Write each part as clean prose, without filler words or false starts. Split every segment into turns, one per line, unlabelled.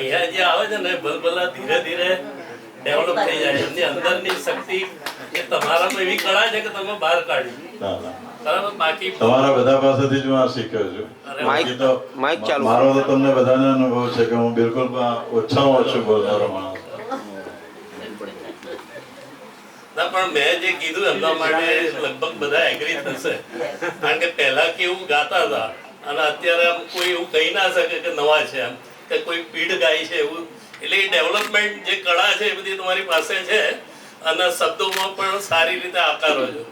અહીંયા જે આવે છે ને ભલભલા ધીરે ધીરે ડેવલપ થઈ જાય. એમની અંદરની શક્તિ એ તમારામાં એવી કળા છે કે તમે બહાર કાઢી. બરાબર. બાકી
તમારા બધા પાસેથી જ હું આ શીખ્યો છું. બાકી તો મારો તો તમને બધાને અનુભવ છે કે હું બિલકુલ ઓછામાં ઓછું બોલનારો માણસ.
ના, પણ મેં જે કીધું એમના માટે લગભગ બધા એગ્રી થશે. કારણ કે પહેલા કેવું ગાતા હતા અને અત્યારે આમ કોઈ એવું કહી ના શકે કે નવા છે એમ કે કોઈ પીઢ ગાય છે એવું. એટલે એ ડેવલપમેન્ટ જે કળા છે એ બધી તમારી પાસે છે અને શબ્દોમાં પણ સારી રીતે આકારો છો.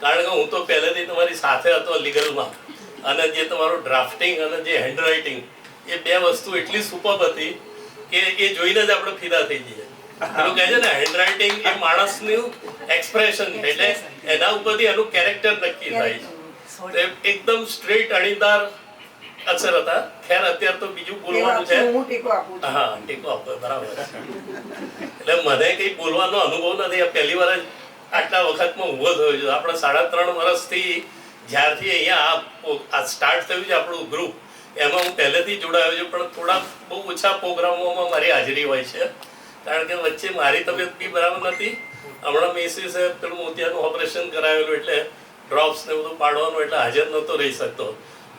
કારણ કે હું તો પહેલેથી તમારી સાથે હતો લીગલમાં અને જે તમારું ડ્રાફ્ટિંગ અને જે હેન્ડરાઇટિંગ એ બે વસ્તુ એટલી સુપર હતી કે એ જોઈને જ આપણે ફિદા થઈ જઈએ. પેલું કહે છે ને હેન્ડરાઇટિંગ એ માણસનું એક્સપ્રેશન છે એટલે એના ઉપરથી એનું કેરેક્ટર નક્કી થાય છે. એકદમ સ્ટ્રેટ અણીદાર અક્ષર હતા. ખેર અત્યારે તો બીજું બોલવાનું છે. હા, ટેકો આપો. બરાબર. એટલે મને કઈ બોલવાનો અનુભવ નથી. આ પહેલી વાર જ આટલા વખતમાં ઊભો થયો છું. આપણે 3.5 વર્ષથી જ્યારથી અહીંયા સ્ટાર્ટ થયું છે આપણું ગ્રુપ એમાં હું પહેલેથી જોડાયો છું. પણ થોડા બહુ ઓછા પ્રોગ્રામોમાં મારી હાજરી હોય છે કારણ કે વચ્ચે મારી તબિયત બી બરાબર નથી. હમણાં મિસિસે પેલું મોતિયાનું ઓપરેશન કરાવેલું એટલે ડ્રોપ્સ ને બધું પાડવાનું એટલે હાજર નહોતો રહી શકતો.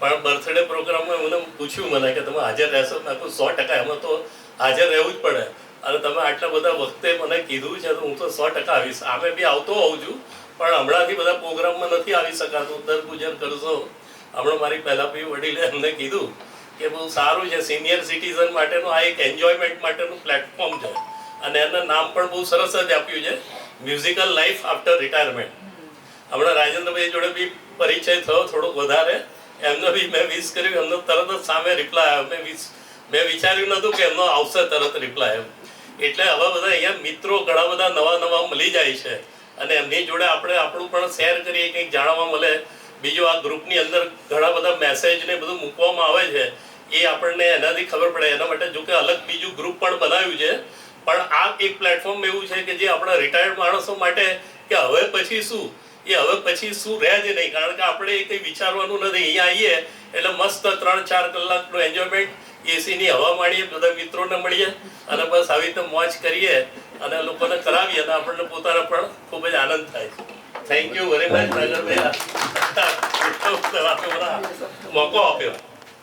પણ બર્થડે પ્રોગ્રામમાં એમને પૂછ્યું મને કે તમે હાજર રહેશો? મેં કહ્યું 100% એમાં તો હાજર રહેવું જ પડે અને તમે આટલા બધા વખતે મને કીધું છે તો હું તો 100% આવીશ. આમે બી આવતો હોઉં છું પણ હમણાંથી બધા પ્રોગ્રામમાં નથી આવી શકાતું. દર ગુજર કરશો. હમણાં મારી પહેલાં બી વડીલે એમને કીધું કે બહુ સારું છે સિનિયર સિટીઝન માટેનું આ એક એન્જોયમેન્ટ માટેનું પ્લેટફોર્મ છે અને એના નામ પણ બહુ સરસ જ આપ્યું છે મ્યુઝિકલ લાઈફ આફ્ટર રિટાયરમેન્ટ. હમણાં રાજેન્દ્રભાઈ જોડે બી પરિચય થયો થોડોક વધારે. એમને બી મેં વિશ કર્યું. એમનો તરત જ સામે રિપ્લાય આવ્યો. મેં વિચાર્યું નહોતું કે એમનો આવશે તરત રિપ્લાય એમ. એટલે હવે બધા અહીંયા મિત્રો ઘણા બધા નવા મળી જાય છે અને એમની જોડે આપણે આપણું પણ શેર કરીએ, કંઈક જાણવા મળે. બીજું આ ગ્રુપની અંદર ઘણા બધા મેસેજ ને બધું મૂકવામાં આવે છે એ આપણને એનાથી ખબર પડે. એના માટે જો કે અલગ બીજું ગ્રુપ પણ બનાવ્યું છે પણ આ એક પ્લેટફોર્મ એવું છે કે જે આપણા રિટાયર્ડ માણસો માટે કે હવે પછી શું રહે જ નહીં. કારણ કે આપણે એ કંઈ વિચારવાનું નથી. અહીંયા આવીએ એટલે મસ્ત 3-4 કલાકનું એન્જોયમેન્ટ, એસીની હવા માણીએ, બધા મિત્રોને મળીએ અને બસ આવી રીતે મોજ કરીએ અને લોકોને કરાવીએ અને આપણને પોતાને પણ ખૂબ જ આનંદ થાય. Thank you very much Nagarbhai, મોકો આપ્યો.